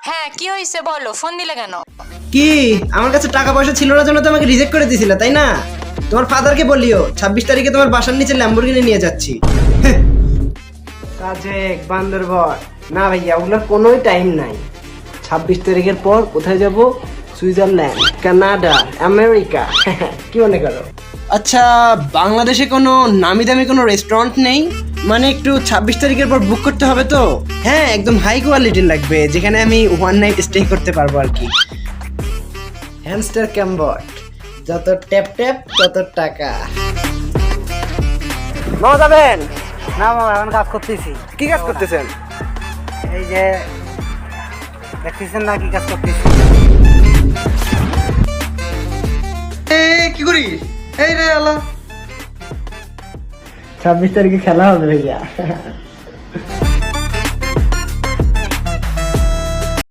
হ্যাঁ, কি হয়েছে বলো, ফোন দিলে কেন? কি আমার কাছে টাকা পয়সা ছিল না জন্য তোমাকে রিজেক্ট করে দিয়েছিলে তাই না? তোমার ফাদারকে বলিও 26 তারিখে তোমার বাসার নিচে ল্যাম্বরগিনি নিয়ে যাচ্ছি। কাজে বান্দরবন না ভাইয়া, ওগুলোর কোনোই টাইম নাই। 26 তারিখের পর কোথায় যাব? Switzerland, Canada, America. কি মনে করো? আচ্ছা, বাংলাদেশে কোনো নামি দামি কোনো রেস্টুরেন্ট নেই? মানে একটু 26 তারিখের পর বুক করতে হবে তো। হ্যাঁ, একদম হাই কোয়ালিটির লাগবে, যেখানে আমি ওয়ান নাইট স্টে করতে পারবো আর কি। হ্যামস্টার ক্যাম্বট, যত ট্যাপ ট্যাপ তত টাকা। মামা যাবেন? না মামা, এখন কাজ করতেছি। কি কাজ করতেছেন? এই যে দেখতেছেন না কি কাজ করতেছি। কি করিস? এই রে আল্লাহ, 26 তারিখে খেলা হবে ভাইয়া।